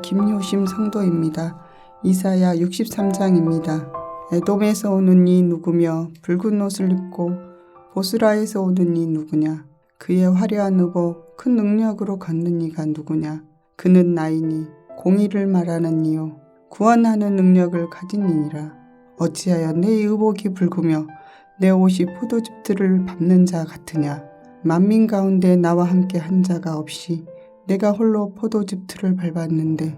김효심 성도입니다. 이사야 63장입니다. 에돔에서 오는 이 누구며 붉은 옷을 입고 보스라에서 오는 이 누구냐. 그의 화려한 의복 큰 능력으로 걷는 이가 누구냐. 그는 나이니 공의를 말하는 이요 구원하는 능력을 가진 이니라. 어찌하여 내 의복이 붉으며 내 옷이 포도즙들을 밟는 자 같으냐. 만민 가운데 나와 함께 한 자가 없이 내가 홀로 포도즙들을 밟았는데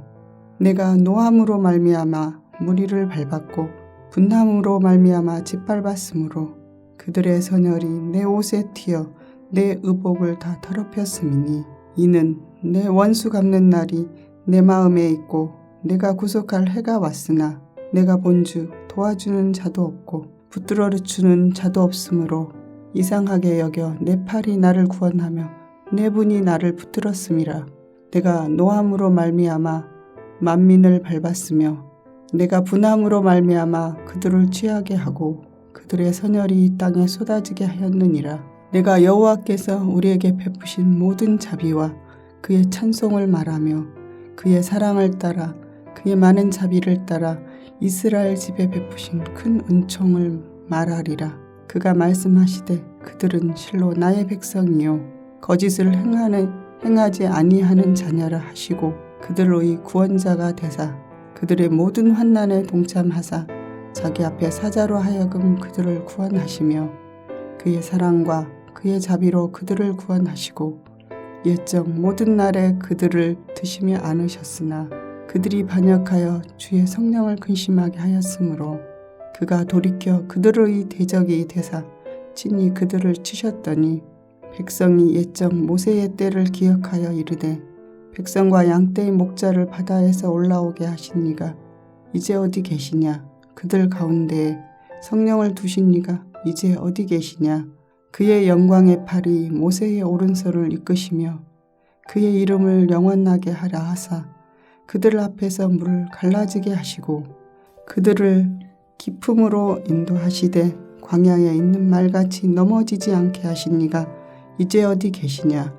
내가 노함으로 말미암아 무리를 밟았고 분함으로 말미암아 짓밟았으므로 그들의 선혈이 내 옷에 튀어 내 의복을 다 더럽혔음이니 이는 내 원수 갚는 날이 내 마음에 있고 내가 구속할 해가 왔으나 내가 본주 도와주는 자도 없고 붙들어 주는 자도 없으므로 이상하게 여겨 내 팔이 나를 구원하며 내 분이 나를 붙들었음이라. 내가 노함으로 말미암아 만민을 밟았으며 내가 분함으로 말미암아 그들을 취하게 하고 그들의 선혈이 이 땅에 쏟아지게 하였느니라. 내가 여호와께서 우리에게 베푸신 모든 자비와 그의 찬송을 말하며 그의 사랑을 따라 그의 많은 자비를 따라 이스라엘 집에 베푸신 큰 은총을 말하리라. 그가 말씀하시되 그들은 실로 나의 백성이요 거짓을 행하지 아니하는 자녀라 하시고 그들의 구원자가 되사 그들의 모든 환난에 동참하사 자기 앞에 사자로 하여금 그들을 구원하시며 그의 사랑과 그의 자비로 그들을 구원하시고 옛적 모든 날에 그들을 드시며 안으셨으나 그들이 반역하여 주의 성령을 근심하게 하였으므로 그가 돌이켜 그들의 대적이 되사 친히 그들을 치셨더니 백성이 옛적 모세의 때를 기억하여 이르되 백성과 양떼의 목자를 바다에서 올라오게 하신 이가 이제 어디 계시냐. 그들 가운데에 성령을 두신 이가 이제 어디 계시냐. 그의 영광의 팔이 모세의 오른손을 이끄시며 그의 이름을 영원하게 하라 하사 그들 앞에서 물을 갈라지게 하시고 그들을 깊음으로 인도하시되 광야에 있는 말같이 넘어지지 않게 하신 이가 이제 어디 계시냐.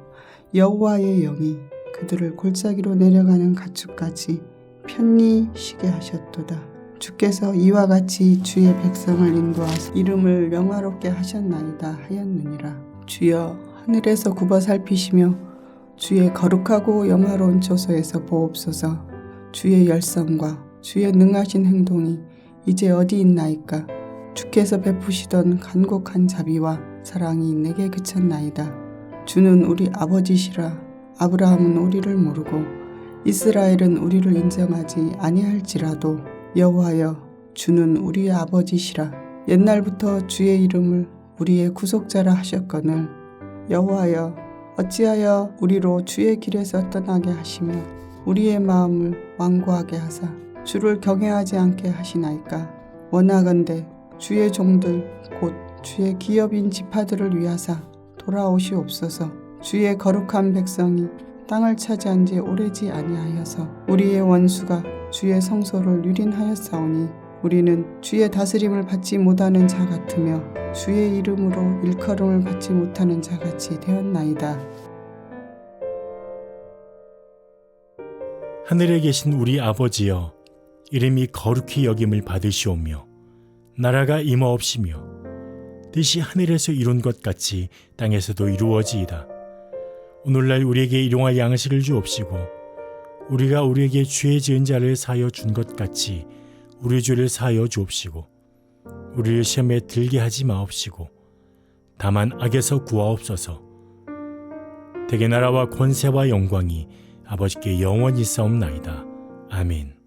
여호와의 영이 그들을 골짜기로 내려가는 가축같이 편히 쉬게 하셨도다. 주께서 이와 같이 주의 백성을 인도하사 이름을 영화롭게 하셨나이다 하였느니라. 주여 하늘에서 굽어 살피시며 주의 거룩하고 영화로운 처소에서 보옵소서. 주의 열성과 주의 능하신 행동이 이제 어디 있나이까. 주께서 베푸시던 간곡한 자비와 사랑이 내게 그쳤나이다. 주는 우리 아버지시라. 아브라함은 우리를 모르고 이스라엘은 우리를 인정하지 아니할지라도 여호와여 주는 우리의 아버지시라. 옛날부터 주의 이름을 우리의 구속자라 하셨거늘 여호와여 어찌하여 우리로 주의 길에서 떠나게 하시며 우리의 마음을 완고하게 하사 주를 경외하지 않게 하시나이까. 원하건대 주의 종들 곧 주의 기업인 지파들을 위하사 돌아오시옵소서. 주의 거룩한 백성이 땅을 차지한 지 오래지 아니하여서 우리의 원수가 주의 성소를 유린하였사오니 우리는 주의 다스림을 받지 못하는 자 같으며 주의 이름으로 일컬음을 받지 못하는 자같이 되었나이다. 하늘에 계신 우리 아버지여 이름이 거룩히 여김을 받으시오며 나라가 임하옵시며 뜻이 하늘에서 이룬 것 같이 땅에서도 이루어지이다. 오늘날 우리에게 일용할 양식을 주옵시고 우리가 우리에게 죄 지은 자를 사하여 준 것 같이 우리 죄를 사하여 주옵시고 우리를 시험에 들게 하지 마옵시고 다만 악에서 구하옵소서. 대개 나라와 권세와 영광이 아버지께 영원히 있사옵나이다. 아멘.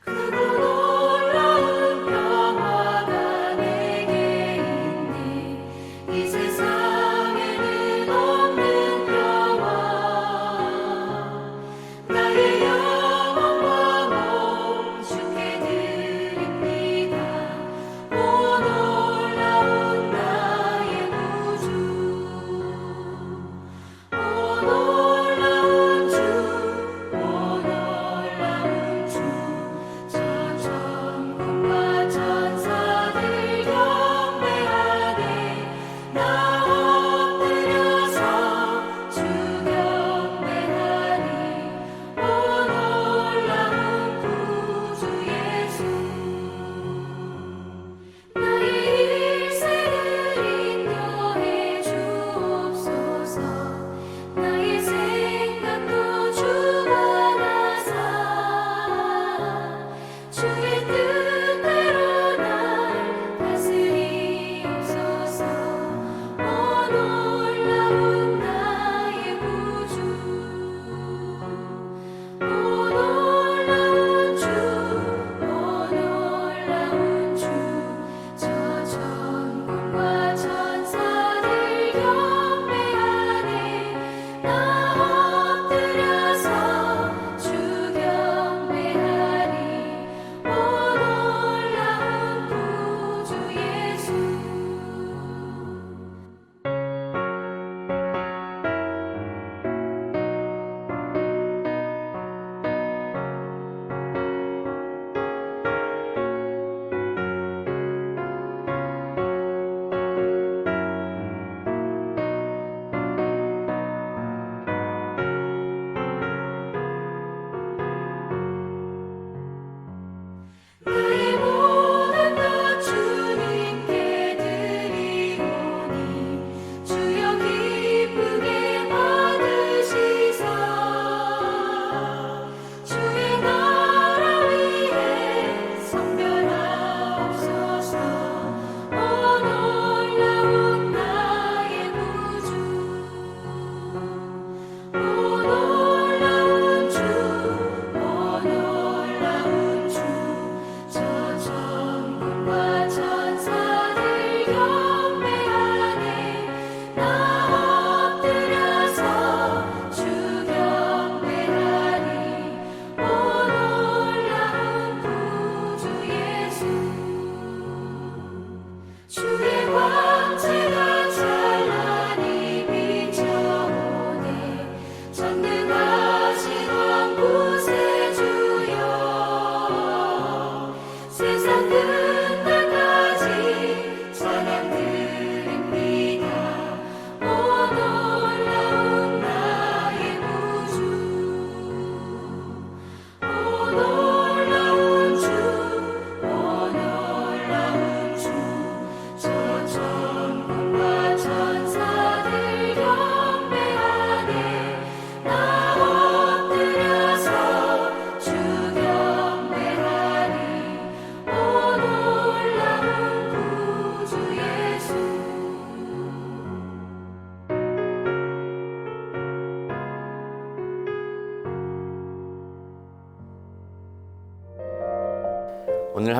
크고 놀라운 평화가 내게 있네.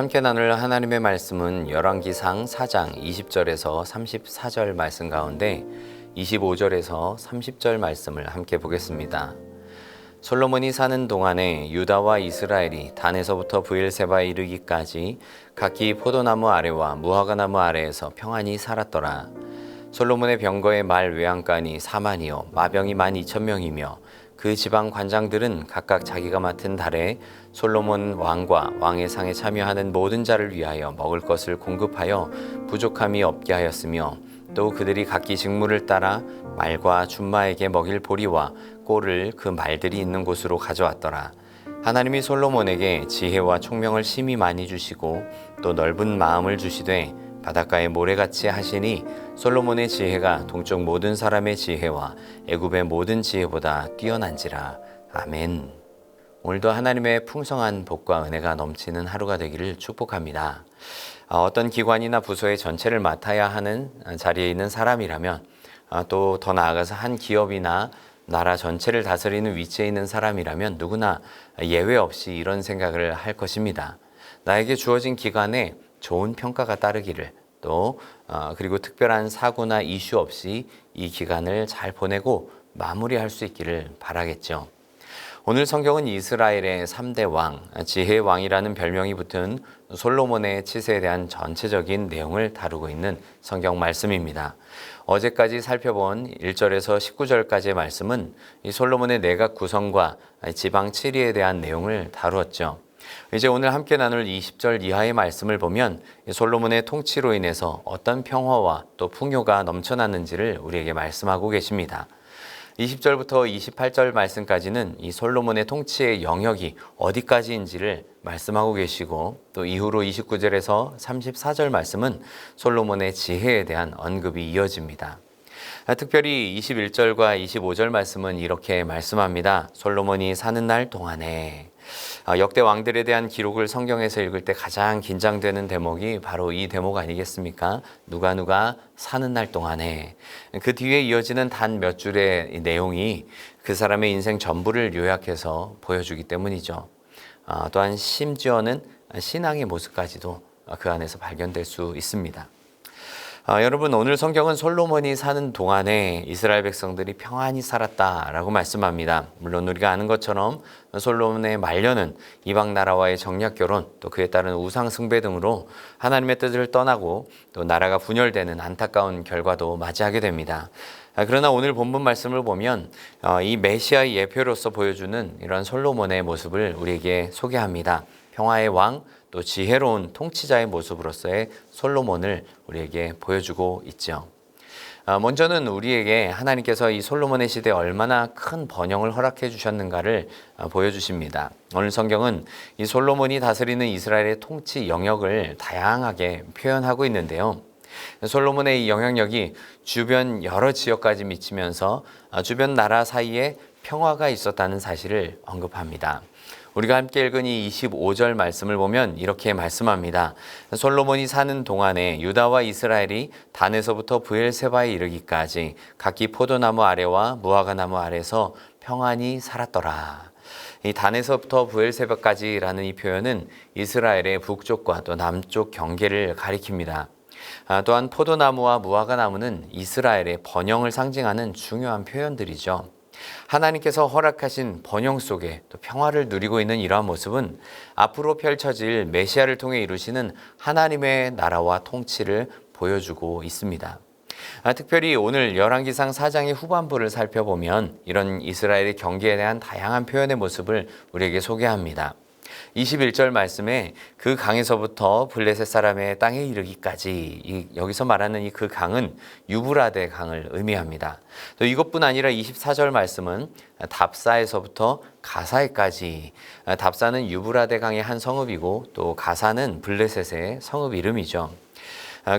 함께 나눌 하나님의 말씀은 열왕기상 4장 20절에서 34절 말씀 가운데 25절에서 30절 말씀을 함께 보겠습니다. 솔로몬이 사는 동안에 유다와 이스라엘이 단에서부터 브엘세바에 이르기까지 각기 포도나무 아래와 무화과나무 아래에서 평안히 살았더라. 솔로몬의 병거의 말 외양간이 4만이요 마병이 12,000명이며 그 지방 관장들은 각각 자기가 맡은 달에 솔로몬 왕과 왕의 상에 참여하는 모든 자를 위하여 먹을 것을 공급하여 부족함이 없게 하였으며 또 그들이 각기 직무를 따라 말과 준마에게 먹일 보리와 꼴을 그 말들이 있는 곳으로 가져왔더라. 하나님이 솔로몬에게 지혜와 총명을 심히 많이 주시고 또 넓은 마음을 주시되 바닷가의 모래같이 하시니 솔로몬의 지혜가 동쪽 모든 사람의 지혜와 애굽의 모든 지혜보다 뛰어난지라. 아멘. 오늘도 하나님의 풍성한 복과 은혜가 넘치는 하루가 되기를 축복합니다. 어떤 기관이나 부서의 전체를 맡아야 하는 자리에 있는 사람이라면 또 더 나아가서 한 기업이나 나라 전체를 다스리는 위치에 있는 사람이라면 누구나 예외 없이 이런 생각을 할 것입니다. 나에게 주어진 기간에 좋은 평가가 따르기를 또 그리고 특별한 사고나 이슈 없이 이 기간을 잘 보내고 마무리할 수 있기를 바라겠죠. 오늘 성경은 이스라엘의 3대 왕, 지혜의 왕이라는 별명이 붙은 솔로몬의 치세에 대한 전체적인 내용을 다루고 있는 성경 말씀입니다. 어제까지 살펴본 1절에서 19절까지의 말씀은 이 솔로몬의 내각 구성과 지방 치리에 대한 내용을 다루었죠. 이제 오늘 함께 나눌 20절 이하의 말씀을 보면 솔로몬의 통치로 인해서 어떤 평화와 또 풍요가 넘쳐났는지를 우리에게 말씀하고 계십니다. 20절부터 28절 말씀까지는 이 솔로몬의 통치의 영역이 어디까지인지를 말씀하고 계시고 또 이후로 29절에서 34절 말씀은 솔로몬의 지혜에 대한 언급이 이어집니다. 특별히 21절과 25절 말씀은 이렇게 말씀합니다. 솔로몬이 사는 날 동안에 역대 왕들에 대한 기록을 성경에서 읽을 때 가장 긴장되는 대목이 바로 이 대목 아니겠습니까? 누가 사는 날 동안에. 그 뒤에 이어지는 단 몇 줄의 내용이 그 사람의 인생 전부를 요약해서 보여주기 때문이죠. 또한 심지어는 신앙의 모습까지도 그 안에서 발견될 수 있습니다. 여러분, 오늘 성경은 솔로몬이 사는 동안에 이스라엘 백성들이 평안히 살았다라고 말씀합니다. 물론 우리가 아는 것처럼 솔로몬의 말년은 이방 나라와의 정략 결혼, 또 그에 따른 우상 숭배 등으로 하나님의 뜻을 떠나고 또 나라가 분열되는 안타까운 결과도 맞이하게 됩니다. 그러나 오늘 본문 말씀을 보면 이 메시아의 예표로서 보여주는 이런 솔로몬의 모습을 우리에게 소개합니다. 평화의 왕, 또 지혜로운 통치자의 모습으로서의 솔로몬을 우리에게 보여주고 있죠. 먼저는 우리에게 하나님께서 이 솔로몬의 시대에 얼마나 큰 번영을 허락해 주셨는가를 보여주십니다. 오늘 성경은 이 솔로몬이 다스리는 이스라엘의 통치 영역을 다양하게 표현하고 있는데요. 솔로몬의 이 영향력이 주변 여러 지역까지 미치면서 주변 나라 사이에 평화가 있었다는 사실을 언급합니다. 우리가 함께 읽은 이 25절 말씀을 보면 이렇게 말씀합니다. 솔로몬이 사는 동안에 유다와 이스라엘이 단에서부터 브엘세바에 이르기까지 각기 포도나무 아래와 무화과나무 아래에서 평안히 살았더라. 이 단에서부터 브엘세바까지라는 이 표현은 이스라엘의 북쪽과 또 남쪽 경계를 가리킵니다. 또한 포도나무와 무화과나무는 이스라엘의 번영을 상징하는 중요한 표현들이죠. 하나님께서 허락하신 번영 속에 또 평화를 누리고 있는 이러한 모습은 앞으로 펼쳐질 메시아를 통해 이루시는 하나님의 나라와 통치를 보여주고 있습니다. 특별히 오늘 열왕기상 4장의 후반부를 살펴보면 이런 이스라엘의 경계에 대한 다양한 표현의 모습을 우리에게 소개합니다. 21절 말씀에 그 강에서부터 블레셋 사람의 땅에 이르기까지, 여기서 말하는 이 그 강은 유브라데 강을 의미합니다. 또 이것뿐 아니라 24절 말씀은 답사에서부터 가사에까지, 답사는 유브라데 강의 한 성읍이고 또 가사는 블레셋의 성읍 이름이죠.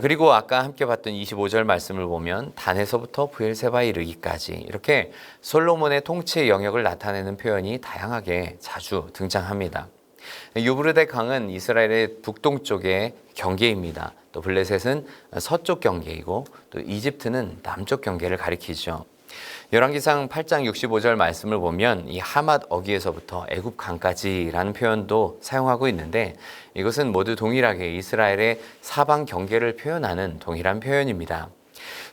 그리고 아까 함께 봤던 25절 말씀을 보면 단에서부터 브엘세바에 이르기까지, 이렇게 솔로몬의 통치의 영역을 나타내는 표현이 다양하게 자주 등장합니다. 유브라데 강은 이스라엘의 북동쪽의 경계입니다. 또 블레셋은 서쪽 경계이고 또 이집트는 남쪽 경계를 가리키죠. 열왕기상 8장 65절 말씀을 보면 이 하맛 어귀에서부터 애굽 강까지라는 표현도 사용하고 있는데 이것은 모두 동일하게 이스라엘의 사방 경계를 표현하는 동일한 표현입니다.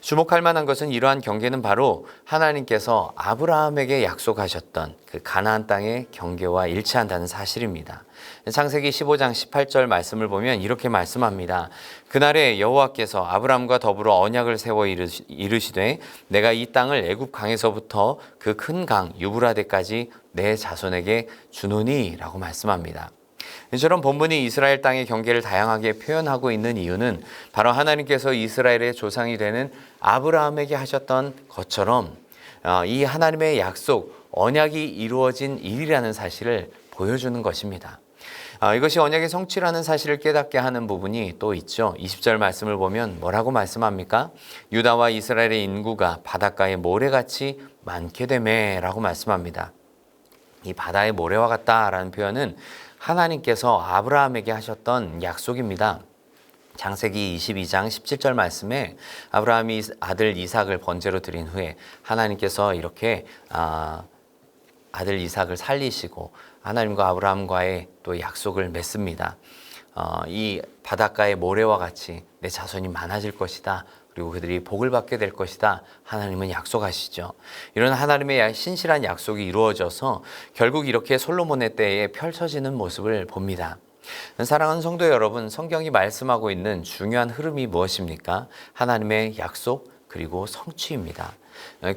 주목할 만한 것은 이러한 경계는 바로 하나님께서 아브라함에게 약속하셨던 그 가나안 땅의 경계와 일치한다는 사실입니다. 창세기 15장 18절 말씀을 보면 이렇게 말씀합니다. 그날에 여호와께서 아브라함과 더불어 언약을 세워 이르시되 내가 이 땅을 애굽 강에서부터 그 큰 강 유브라데까지 내 자손에게 주노니 라고 말씀합니다. 이처럼 본문이 이스라엘 땅의 경계를 다양하게 표현하고 있는 이유는 바로 하나님께서 이스라엘의 조상이 되는 아브라함에게 하셨던 것처럼 이 하나님의 약속, 언약이 이루어진 일이라는 사실을 보여주는 것입니다. 이것이 언약의 성취라는 사실을 깨닫게 하는 부분이 또 있죠. 20절 말씀을 보면 뭐라고 말씀합니까? 유다와 이스라엘의 인구가 바닷가의 모래같이 많게 되매 라고 말씀합니다. 이 바다의 모래와 같다라는 표현은 하나님께서 아브라함에게 하셨던 약속입니다. 창세기 22장 17절 말씀에 아브라함이 아들 이삭을 번제로 드린 후에 하나님께서 이렇게 아들 이삭을 살리시고 하나님과 아브라함과의 또 약속을 맺습니다. 이 바닷가의 모래와 같이 내 자손이 많아질 것이다. 그리고 그들이 복을 받게 될 것이다. 하나님은 약속하시죠. 이런 하나님의 신실한 약속이 이루어져서 결국 이렇게 솔로몬의 때에 펼쳐지는 모습을 봅니다. 사랑하는 성도 여러분, 성경이 말씀하고 있는 중요한 흐름이 무엇입니까? 하나님의 약속 그리고 성취입니다.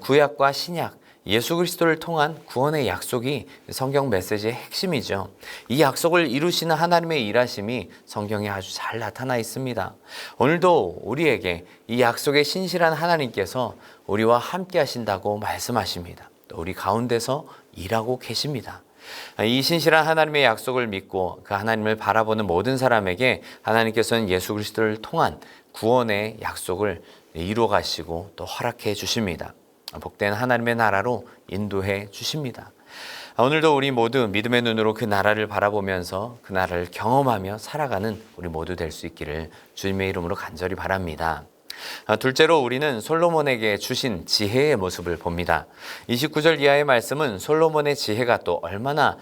구약과 신약, 예수 그리스도를 통한 구원의 약속이 성경 메시지의 핵심이죠. 이 약속을 이루시는 하나님의 일하심이 성경에 아주 잘 나타나 있습니다. 오늘도 우리에게 이 약속의 신실한 하나님께서 우리와 함께 하신다고 말씀하십니다. 또 우리 가운데서 일하고 계십니다. 이 신실한 하나님의 약속을 믿고 그 하나님을 바라보는 모든 사람에게 하나님께서는 예수 그리스도를 통한 구원의 약속을 이루어 가시고 또 허락해 주십니다. 복된 하나님의 나라로 인도해 주십니다. 오늘도 우리 모두 믿음의 눈으로 그 나라를 바라보면서 그 나라를 경험하며 살아가는 우리 모두 될 수 있기를 주님의 이름으로 간절히 바랍니다. 둘째로 우리는 솔로몬에게 주신 지혜의 모습을 봅니다. 29절 이하의 말씀은 솔로몬의 지혜가 또 얼마나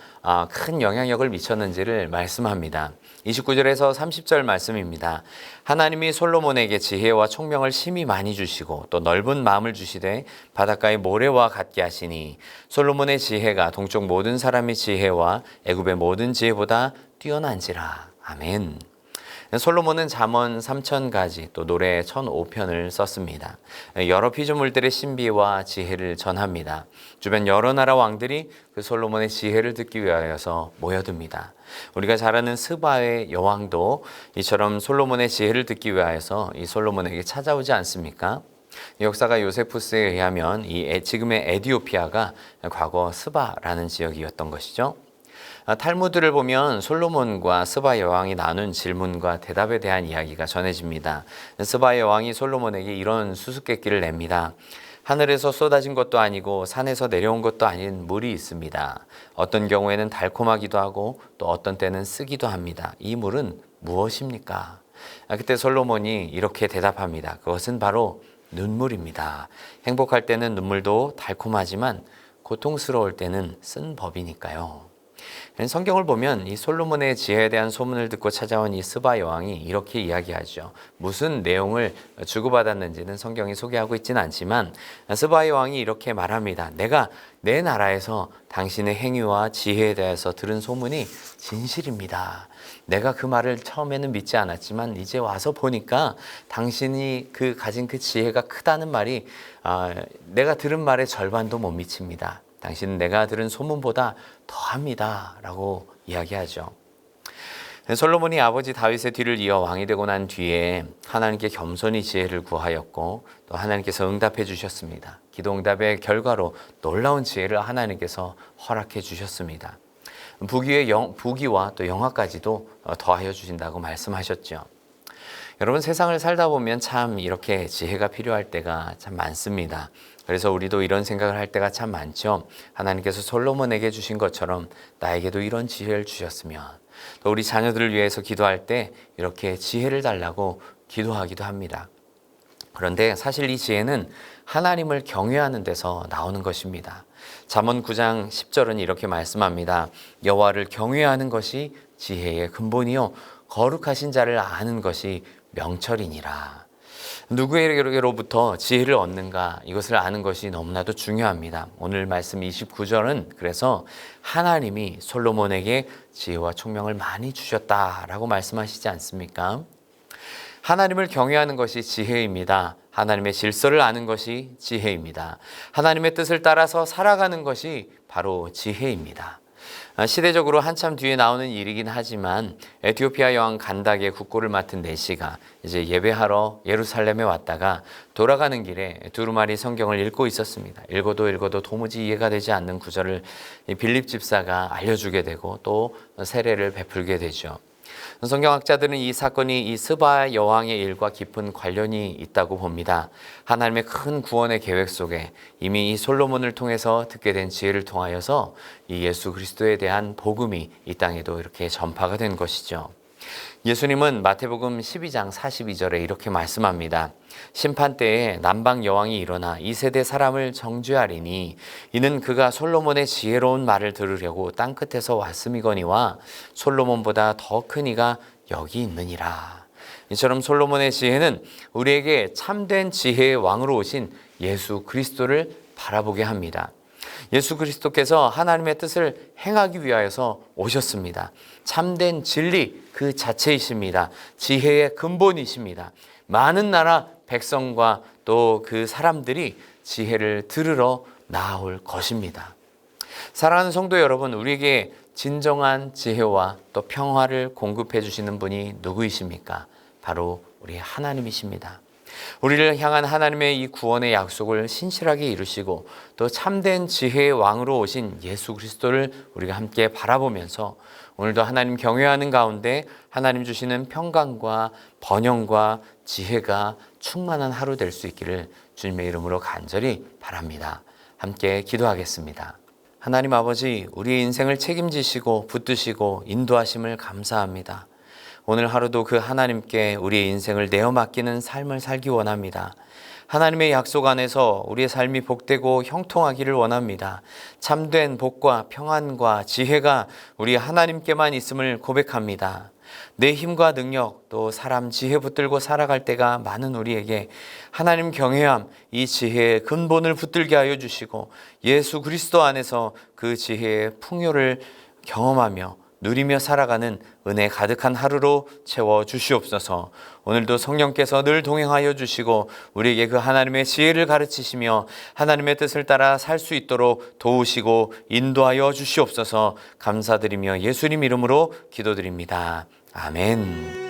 큰 영향력을 미쳤는지를 말씀합니다. 29절에서 30절 말씀입니다. 하나님이 솔로몬에게 지혜와 총명을 심히 많이 주시고 또 넓은 마음을 주시되 바닷가의 모래와 같게 하시니 솔로몬의 지혜가 동쪽 모든 사람의 지혜와 애굽의 모든 지혜보다 뛰어난지라. 아멘. 솔로몬은 잠언 3000가지 또 노래 1005편을 썼습니다. 여러 피조물들의 신비와 지혜를 전합니다. 주변 여러 나라 왕들이 그 솔로몬의 지혜를 듣기 위하여서 모여듭니다. 우리가 잘 아는 스바의 여왕도 이처럼 솔로몬의 지혜를 듣기 위하여서 이 솔로몬에게 찾아오지 않습니까? 역사가 요세푸스에 의하면 지금의 에디오피아가 과거 스바라는 지역이었던 것이죠. 탈무드를 보면 솔로몬과 스바 여왕이 나눈 질문과 대답에 대한 이야기가 전해집니다. 스바 여왕이 솔로몬에게 이런 수수께끼를 냅니다. 하늘에서 쏟아진 것도 아니고 산에서 내려온 것도 아닌 물이 있습니다. 어떤 경우에는 달콤하기도 하고 또 어떤 때는 쓰기도 합니다. 이 물은 무엇입니까? 그때 솔로몬이 이렇게 대답합니다. 그것은 바로 눈물입니다. 행복할 때는 눈물도 달콤하지만 고통스러울 때는 쓴 법이니까요. 성경을 보면 이 솔로몬의 지혜에 대한 소문을 듣고 찾아온 이 스바 여왕이 이렇게 이야기하죠. 무슨 내용을 주고받았는지는 성경이 소개하고 있지는 않지만 스바 여왕이 이렇게 말합니다. 내가 내 나라에서 당신의 행위와 지혜에 대해서 들은 소문이 진실입니다. 내가 그 말을 처음에는 믿지 않았지만 이제 와서 보니까 당신이 가진 그 지혜가 크다는 말이 내가 들은 말의 절반도 못 미칩니다. 당신은 내가 들은 소문보다 더합니다 라고 이야기하죠. 솔로몬이 아버지 다윗의 뒤를 이어 왕이 되고 난 뒤에 하나님께 겸손히 지혜를 구하였고 또 하나님께서 응답해 주셨습니다. 기도 응답의 결과로 놀라운 지혜를 하나님께서 허락해 주셨습니다. 부귀와 또 영화까지도 더하여 주신다고 말씀하셨죠. 여러분, 세상을 살다 보면 참 이렇게 지혜가 필요할 때가 참 많습니다. 그래서 우리도 이런 생각을 할 때가 참 많죠. 하나님께서 솔로몬에게 주신 것처럼 나에게도 이런 지혜를 주셨으면, 또 우리 자녀들을 위해서 기도할 때 이렇게 지혜를 달라고 기도하기도 합니다. 그런데 사실 이 지혜는 하나님을 경외하는 데서 나오는 것입니다. 잠언 9장 10절은 이렇게 말씀합니다. 여호와를 경외하는 것이 지혜의 근본이요 거룩하신 자를 아는 것이 명철이니라. 누구에게로부터 지혜를 얻는가, 이것을 아는 것이 너무나도 중요합니다. 오늘 말씀 29절은 그래서 하나님이 솔로몬에게 지혜와 총명을 많이 주셨다라고 말씀하시지 않습니까? 하나님을 경외하는 것이 지혜입니다. 하나님의 질서를 아는 것이 지혜입니다. 하나님의 뜻을 따라서 살아가는 것이 바로 지혜입니다. 시대적으로 한참 뒤에 나오는 일이긴 하지만 에티오피아 여왕 간닥의 국고를 맡은 내시가 이제 예배하러 예루살렘에 왔다가 돌아가는 길에 두루마리 성경을 읽고 있었습니다. 읽어도 도무지 이해가 되지 않는 구절을 빌립 집사가 알려주게 되고 또 세례를 베풀게 되죠. 성경학자들은 이 사건이 이 스바 여왕의 일과 깊은 관련이 있다고 봅니다. 하나님의 큰 구원의 계획 속에 이미 이 솔로몬을 통해서 듣게 된 지혜를 통하여서 이 예수 그리스도에 대한 복음이 이 땅에도 이렇게 전파가 된 것이죠. 예수님은 마태복음 12장 42절에 이렇게 말씀합니다. 심판 때에 남방 여왕이 일어나 이 세대 사람을 정죄하리니 이는 그가 솔로몬의 지혜로운 말을 들으려고 땅끝에서 왔음이거니와 솔로몬보다 더 큰 이가 여기 있느니라. 이처럼 솔로몬의 지혜는 우리에게 참된 지혜의 왕으로 오신 예수 그리스도를 바라보게 합니다. 예수 그리스도께서 하나님의 뜻을 행하기 위하여서 오셨습니다. 참된 진리 그 자체이십니다. 지혜의 근본이십니다. 많은 나라 백성과 또 그 사람들이 지혜를 들으러 나올 것입니다. 사랑하는 성도 여러분, 우리에게 진정한 지혜와 또 평화를 공급해 주시는 분이 누구이십니까? 바로 우리 하나님이십니다. 우리를 향한 하나님의 이 구원의 약속을 신실하게 이루시고 또 참된 지혜의 왕으로 오신 예수 그리스도를 우리가 함께 바라보면서 오늘도 하나님 경외하는 가운데 하나님 주시는 평강과 번영과 지혜가 충만한 하루 될 수 있기를 주님의 이름으로 간절히 바랍니다. 함께 기도하겠습니다. 하나님 아버지, 우리의 인생을 책임지시고 붙드시고 인도하심을 감사합니다. 오늘 하루도 그 하나님께 우리의 인생을 내어 맡기는 삶을 살기 원합니다. 하나님의 약속 안에서 우리의 삶이 복되고 형통하기를 원합니다. 참된 복과 평안과 지혜가 우리 하나님께만 있음을 고백합니다. 내 힘과 능력 또 사람 지혜 붙들고 살아갈 때가 많은 우리에게 하나님 경외함, 이 지혜의 근본을 붙들게 하여 주시고 예수 그리스도 안에서 그 지혜의 풍요를 경험하며 누리며 살아가는 은혜 가득한 하루로 채워 주시옵소서. 오늘도 성령께서 늘 동행하여 주시고 우리에게 그 하나님의 지혜를 가르치시며 하나님의 뜻을 따라 살 수 있도록 도우시고 인도하여 주시옵소서. 감사드리며 예수님 이름으로 기도드립니다. 아멘.